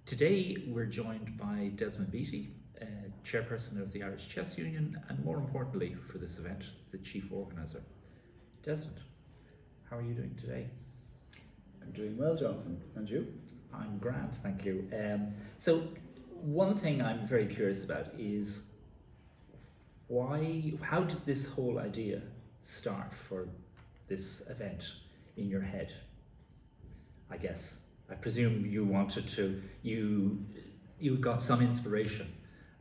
Today we're joined by Desmond Beatty, Chairperson of the Irish Chess Union, and more importantly for this event, the Chief Organiser. Desmond, how are you doing today? I'm doing well, Jonathan. And you? I'm grand, thank you. So one thing I'm very curious about is how did this whole idea start for this event in your head? I guess. I presume you got some inspiration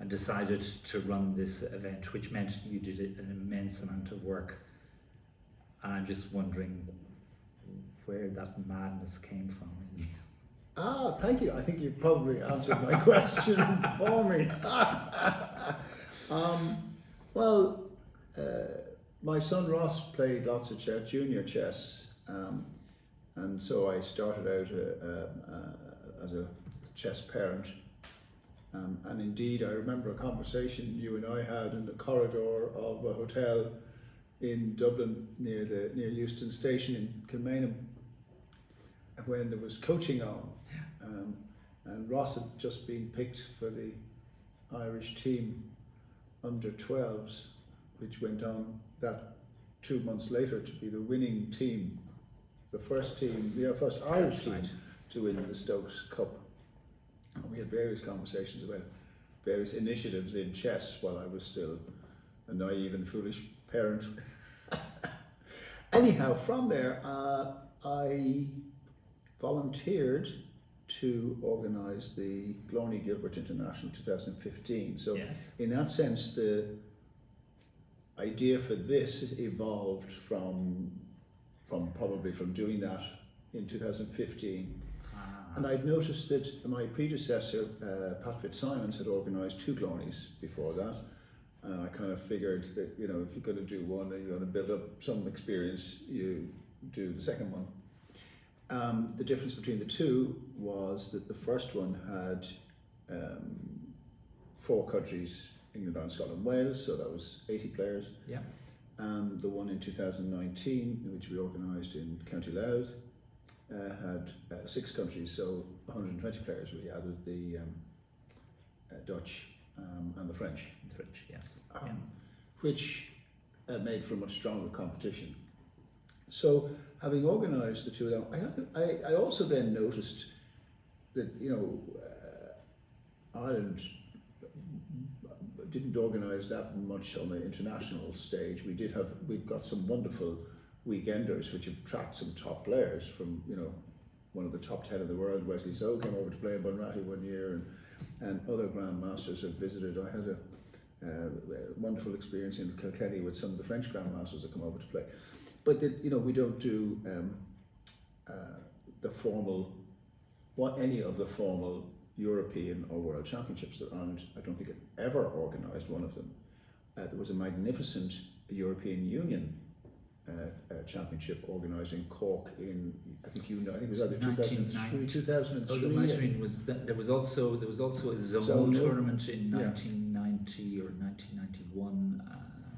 and decided to run this event, which meant you did an immense amount of work. And I'm just wondering where that madness came from. Thank you. I think you probably answered my question for me. My son Ross played lots of chess, junior chess, and so I started out as a chess parent. And indeed, I remember a conversation you and I had in the corridor of a hotel in Dublin near Euston Station in Kilmainham, when there was coaching on, and Ross had just been picked for the Irish team under 12s, which went on that 2 months later to be the winning team, the first Irish team to win the Stokes Cup. And we had various conversations about various initiatives in chess while I was still a naive and foolish parent. Anyhow, from there, I volunteered to organise the Glóney Gilbert International 2015. So in that sense, the idea for this evolved from doing that in 2015. And I'd noticed that my predecessor, Pat Fitzsimons, had organised 2 Glóneys before that. And I kind of figured that, if you're going to do one and you're going to build up some experience, you do the second one. The difference between the two was that the first one had 4 countries, England, Ireland, Scotland, Wales, so that was 80 players. Yeah. And the one in 2019, which we organised in County Louth, had 6 countries, so 120 players. We added the Dutch and the French. The French, yes. Which made for a much stronger competition. So, having organised the 2 of them, I also then noticed that Ireland didn't organise that much on the international stage. We've got some wonderful weekenders which attract some top players from one of the top 10 in the world. Wesley So came over to play in Bunratty one year, and other grandmasters have visited. I had a wonderful experience in Kilkenny with some of the French grandmasters that come over to play. But we don't do any of the formal European or World Championships. That Ireland, I don't think, it ever organised one of them. There was a magnificent European Union championship organised in Cork in, I think it was either 2003. 2003. There was also a zone tournament in 1990 or 1991.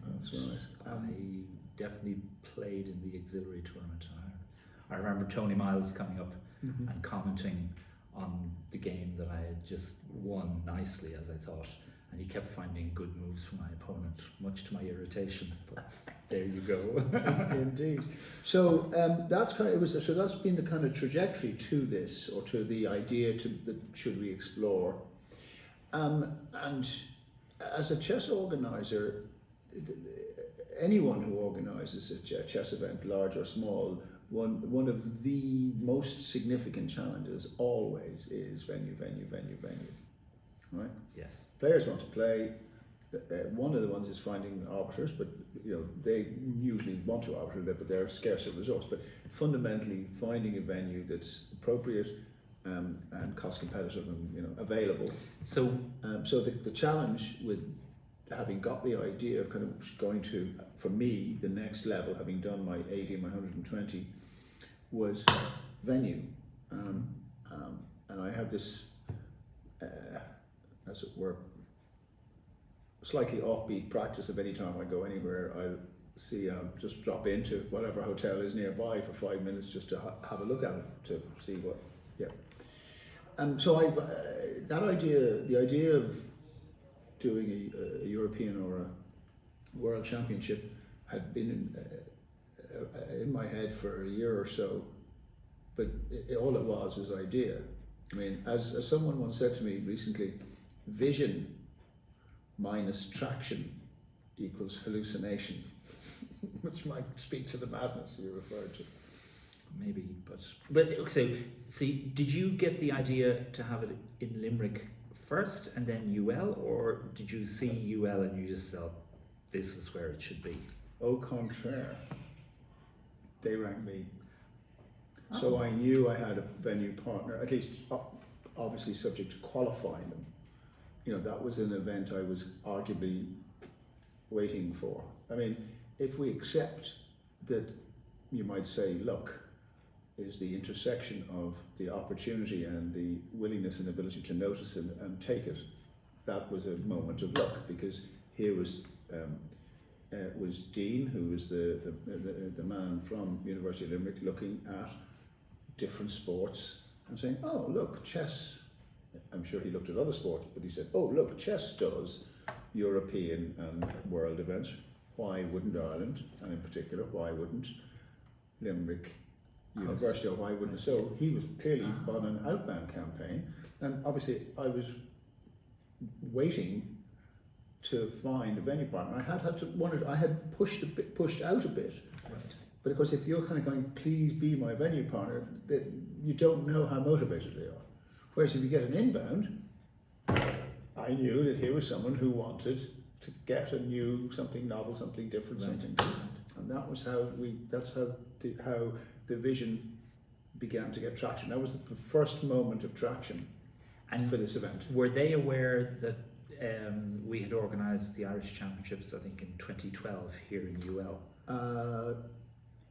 That's right. I definitely played in the auxiliary tournament. I remember Tony Miles coming up and commenting on the game that I had just won nicely, as I thought, and he kept finding good moves from my opponent, much to my irritation. But there you go. Indeed. So that's been the kind of trajectory to this, or to the idea that should we explore. And as a chess organiser, anyone who organises a chess event, large or small, one of the most significant challenges always is venue. Right? Yes. Players want to play. One of the ones is finding arbiters, but they usually want to arbitrate, but they're scarce of resource. But fundamentally, finding a venue that's appropriate and cost competitive and available. So the challenge with having got the idea of kind of going to, for me, the next level, having done my 80 and my 120, was venue. And I have this, as it were, slightly offbeat practice of any time I go anywhere. I'll just drop into whatever hotel is nearby for 5 minutes just to have a look at it, to see what, and so the idea of doing a European or a World Championship had been in my head for a year or so, but all it was idea. I mean, as someone once said to me recently, vision minus traction equals hallucination, which might speak to the madness you referred to. Maybe, but so see, did you get the idea to have it in Limerick first and then UL, or did you see UL and you just thought this is where it should be? Au contraire, they rang me. So I knew I had a venue partner, at least obviously subject to qualifying them. You know, that was an event I was arguably waiting for. I mean, if we accept that, you might say, luck is the intersection of the opportunity and the willingness and ability to notice and take it, that was a moment of luck, because here was Dean, who was the man from University of Limerick, looking at different sports and saying, oh look, chess. I'm sure he looked at other sports, but he said, oh look, chess does European and world events. Why wouldn't Ireland, and in particular, why wouldn't Limerick University, or why wouldn't? So he was clearly on an outbound campaign, and obviously I was waiting to find a venue partner. I had pushed out a bit. Right. But of course, if you're kind of going, please be my venue partner, you don't know how motivated they are. Whereas if you get an inbound, I knew that here was someone who wanted to get something novel, something different, something different. And that was that's how the vision began to get traction. That was the first moment of traction for this event. Were they aware that we had organised the Irish Championships, I think in 2012 here in UL?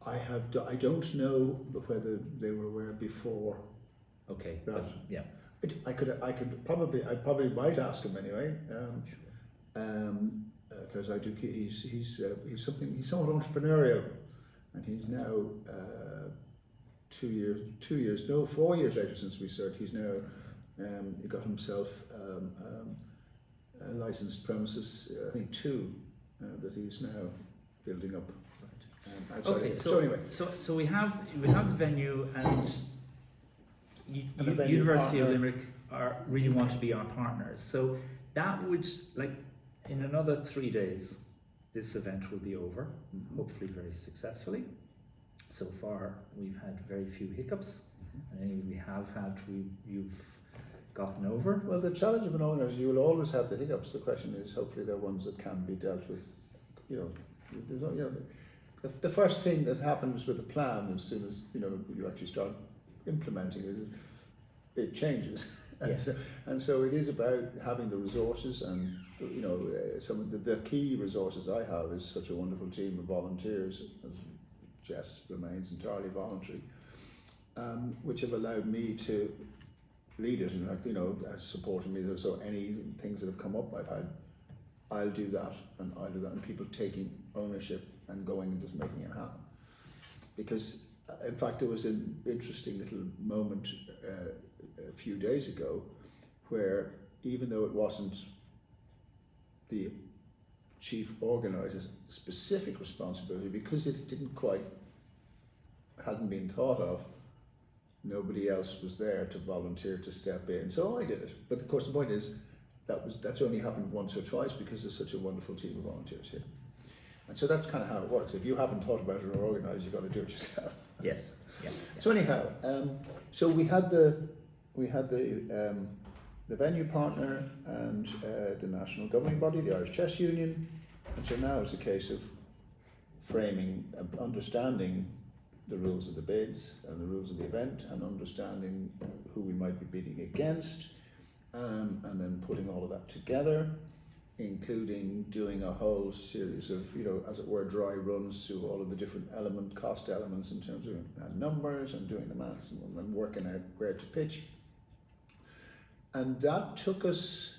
I don't know whether they were aware before. Okay, that. But, yeah. I probably might ask him anyway. Because I do. He's somewhat entrepreneurial, and he's now 4 years later since we started. He's now he got himself a licensed premises, I think 2, that he's now building up. Okay, so anyway, so we have the venue, and University of Limerick really want to be our partners. So that would, like, in another 3 days, this event will be over, hopefully very successfully. So far, we've had very few hiccups, and any we have had, you've gotten over. Well, the challenge of an organiser, you will always have the hiccups. The question is, hopefully, they're ones that can be dealt with. The first thing that happens with a plan, as soon as you actually start implementing it, is it changes. And so it is about having the resources, and some of the key resources I have is such a wonderful team of volunteers, as Jess remains entirely voluntary, which have allowed me to lead it. In fact, has supported me. So any things that have come up, I'll do that, and people taking ownership and going and just making it happen. Because in fact, there was an interesting little moment a few days ago where, even though it wasn't the chief organiser's specific responsibility, because it hadn't been thought of, nobody else was there to volunteer to step in. So I did it. But of course, the point is that's only happened once or twice because there's such a wonderful team of volunteers here. And so that's kind of how it works. If you haven't thought about it or organised, you've got to do it yourself. Yes. Yeah. So anyhow, so we had the venue partner and the national governing body, the Irish Chess Union, and so now it's a case of framing, understanding the rules of the bids and the rules of the event, and understanding who we might be bidding against, and then putting all of that together, including doing a whole series of, as it were, dry runs through all of the different cost elements in terms of numbers, and doing the maths and working out where to pitch. And that took us,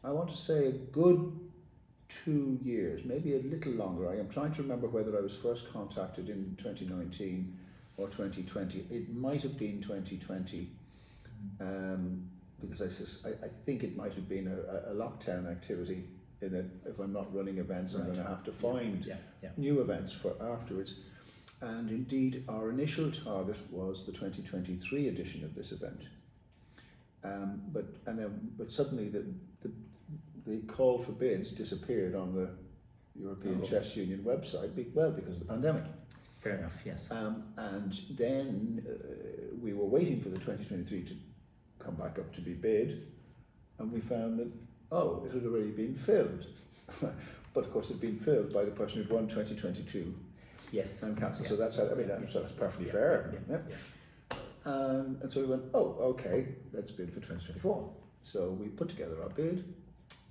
I want to say, a good 2 years, maybe a little longer. I am trying to remember whether I was first contacted in 2019 or 2020. It might have been 2020. because I think it might have been a lockdown activity, in that if I'm not running events, I'm going to have to find new events for afterwards. And indeed, our initial target was the 2023 edition of this event. But suddenly the call for bids disappeared on the European Chess Union website, because of the pandemic. Fair enough, yes. And then we were waiting for the 2023 to come back up to be bid, and we found that, it had already been filled. But of course, it had been filled by the person who'd won 2022. Yes. And cancelled. So that's that's perfectly fair. And so we went, okay, let's bid for 2024. So we put together our bid,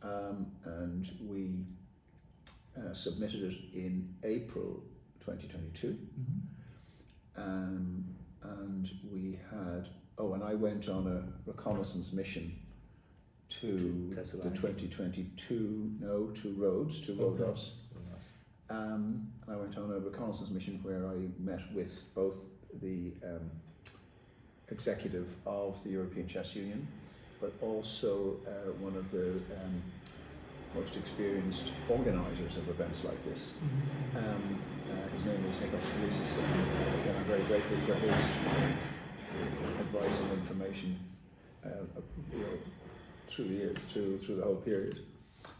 and we submitted it in April 2022. And we had, and I went on a reconnaissance mission to the 2022, to Rhodes, to Rhodos. And I went on a reconnaissance mission where I met with both the executive of the European Chess Union, but also one of the most experienced organisers of events like this. His name is Nikos Kalisis, and again, I'm very grateful for his advice and information through the year, through the whole period.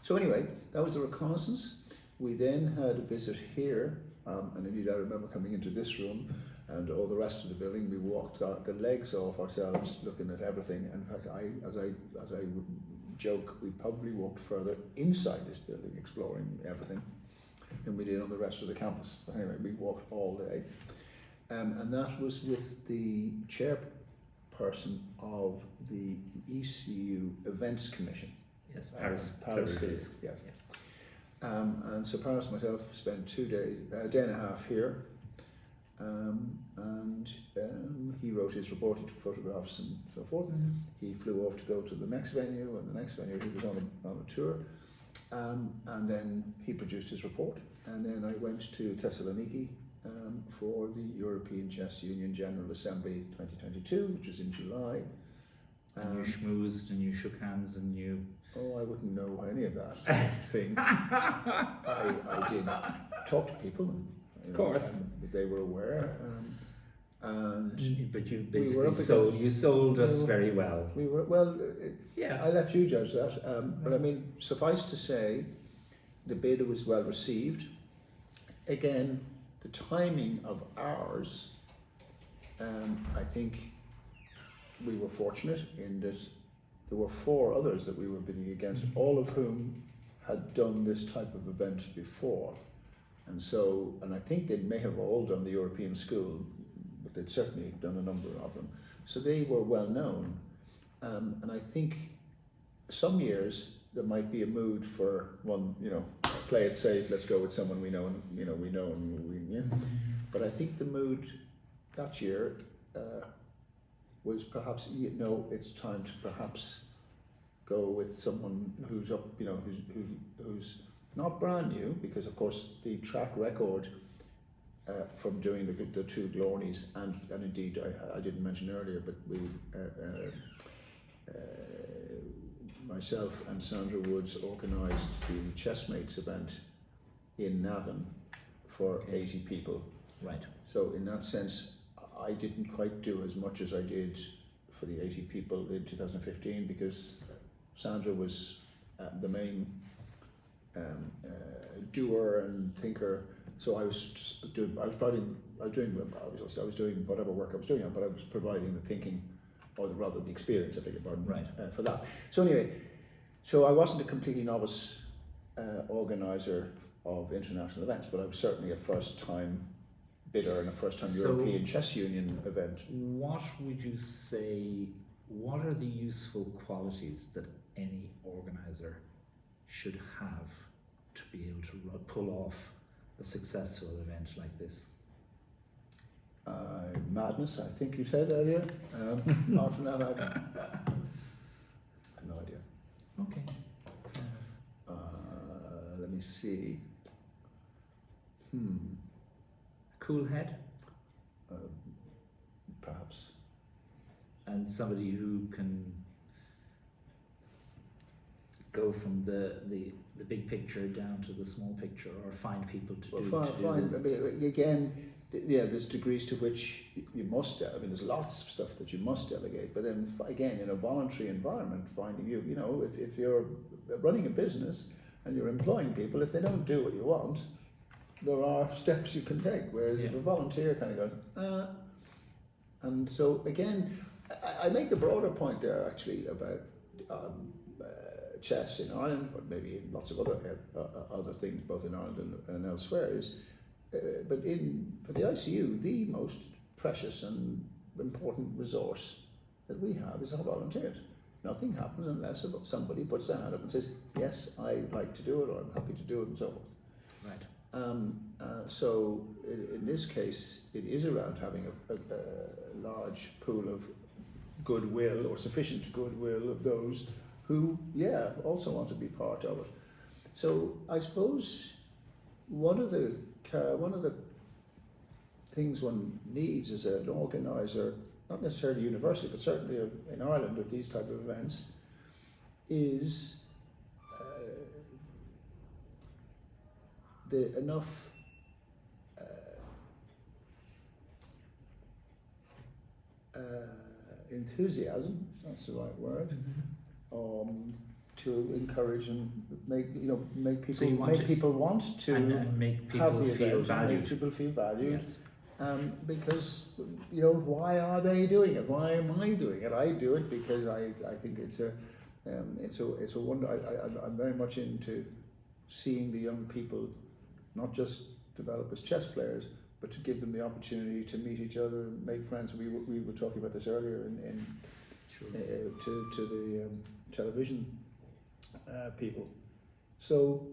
So anyway, that was the reconnaissance. We then had a visit here, and indeed I remember coming into this room and all the rest of the building. We walked the legs off ourselves looking at everything. In fact, as I joke, we probably walked further inside this building exploring everything than we did on the rest of the campus. But anyway, we walked all day. And that was with the chairperson of the ECU Events Commission. Yes, Paris days. Yeah. And so Paris and myself spent 2 days, a day and a half here, and he wrote his report, he took photographs and so forth. He flew off to go to the next venue, and the next venue he was on a tour, and then he produced his report, and then I went to Thessaloniki for the European Chess Union General Assembly 2022, which was in July. And you schmoozed and you shook hands and you... I wouldn't know any of that thing. I did talk to people, and, of course, and they were aware. But you basically you sold us very well. We were I let you judge that. But I mean, suffice to say, the bid was well received. Again, the timing of ours, I think we were fortunate in that there were 4 others that we were bidding against, all of whom had done this type of event before. And I think they may have all done the European school, but they'd certainly done a number of them. So they were well known. And I think some years there might be a mood for one, play it safe, let's go with someone we know, But I think the mood that year was perhaps, it's time to perhaps go with someone who's up, who's not brand new, because of course the track record from doing the 2 Glornies, and indeed I didn't mention earlier, but we myself and Sandra Woods organised the Chessmates event in Navan for 80 people. Right. So in that sense, I didn't quite do as much as I did for the 80 people in 2015, because Sandra was the main doer and thinker. So I was doing whatever work I was doing, but I was providing the thinking, or rather the experience, I beg your pardon, for that. So anyway, so I wasn't a completely novice organiser of international events, but I was certainly a first-time bidder and a first-time European Chess Union event. What would you say, what are the useful qualities that any organiser should have to be able to pull off a successful event like this? Madness, I think you said earlier. Apart from that, I have no idea. Okay. Let me see. Cool head? Perhaps. and somebody who can go from the big picture down to the small picture, or find people to do. Fine. I mean, again, there's degrees to which you must. I mean, there's lots of stuff that you must delegate. But then again, in a voluntary environment, finding you know, if you're running a business and you're employing people, if they don't do what you want, there are steps you can take. Whereas if a volunteer kind of goes, and so again, I make the broader point there actually about chess in Ireland, but maybe in lots of other things, both in Ireland and elsewhere, is but for the ICU, the most precious and important resource that we have is our volunteers. Nothing happens unless somebody puts their hand up and says, yes, I like to do it, or I'm happy to do it, and so forth. Right. So in this case, it is around having a large pool of goodwill, or sufficient goodwill, of those who, also want to be part of it. So I suppose one of the things one needs as an organiser, not necessarily universally, but certainly in Ireland with these type of events, is enough enthusiasm, if that's the right word, to encourage and make people want to and make people have the feel event, valued. make people feel valued. Yes. Because why are they doing it? Why am I doing it? I do it because I think it's a wonder. I'm very much into seeing the young people not just develop as chess players, but to give them the opportunity to meet each other and make friends. We were talking about this earlier to the television people. So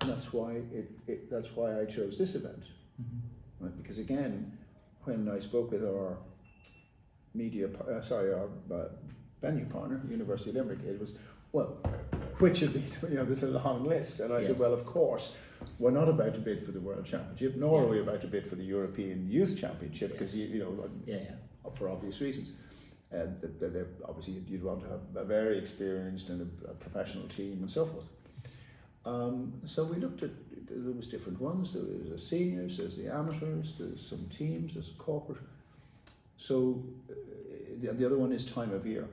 that's why that's why I chose this event. Mm-hmm. Right? Because again, when I spoke with our venue partner, University of Limerick, it was, well, which of these, there's a long list. And I said, well, of course, we're not about to bid for the World Championship, nor are we about to bid for the European Youth Championship, because, for obvious reasons. Obviously, you'd want to have a very experienced and a professional team and so forth. So we looked at, there was different ones. There was the seniors, there's the amateurs, there's some teams, there's a corporate. So the other one is time of year.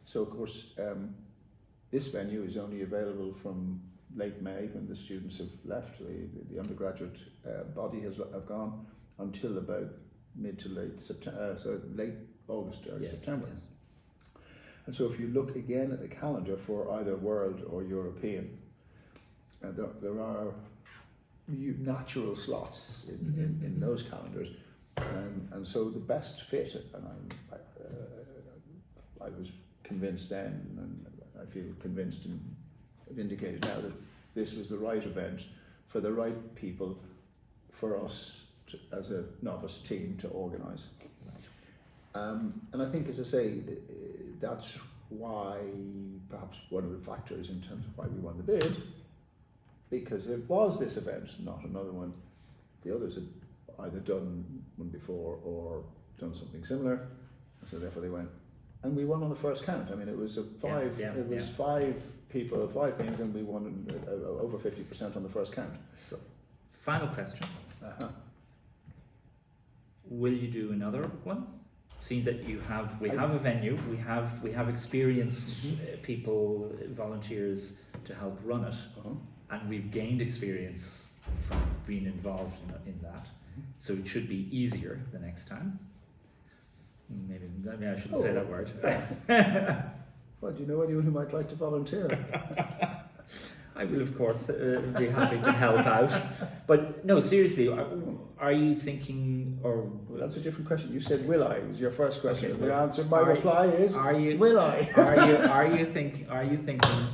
So of course, this venue is only available from late May, when the students have left. The undergraduate body have gone until about mid to late September, so late August, early September. Yes. And so if you look again at the calendar for either World or European, there are natural slots in those calendars, and so the best fit, and I was convinced then, and I feel convinced and vindicated now, that this was the right event for the right people for us as a novice team to organise. And I think, as I say, that's why, perhaps one of the factors in terms of why we won the bid, because it was this event, not another one. The others had either done one before or done something similar, so therefore they went. And we won on the first count. I mean, it was five people, 5 things, and we won over 50% on the first count. So, final question. Will you do another one? Seeing that we have a venue, we have experienced people, volunteers to help run it, and we've gained experience from being involved in that. So it should be easier the next time. Maybe I shouldn't say that word. Well, do you know anyone who might like to volunteer? I will, of course, be happy to help out. But no, seriously, are you thinking, or... Well, that's a different question. You said, will I? It was your first question. Okay, the answer, my reply is, will I? Are you thinking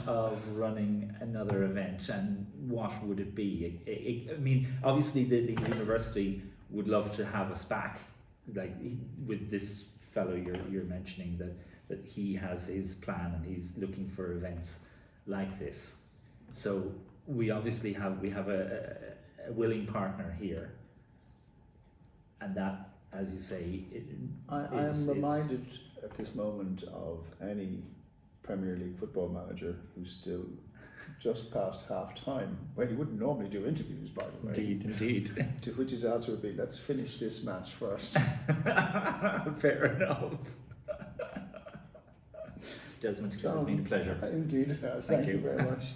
of running another event, and what would it be? I mean, obviously the university would love to have us back, like with this fellow you're mentioning, that he has his plan and he's looking for events like this. So we obviously have a willing partner here, and that, as you say, I am reminded at this moment of any Premier League football manager who's still just past half time. Well, he wouldn't normally do interviews, by the way. Indeed. To which his answer would be, let's finish this match first. Fair enough. Desmond, it's been a pleasure. Indeed it has. Thank you very much.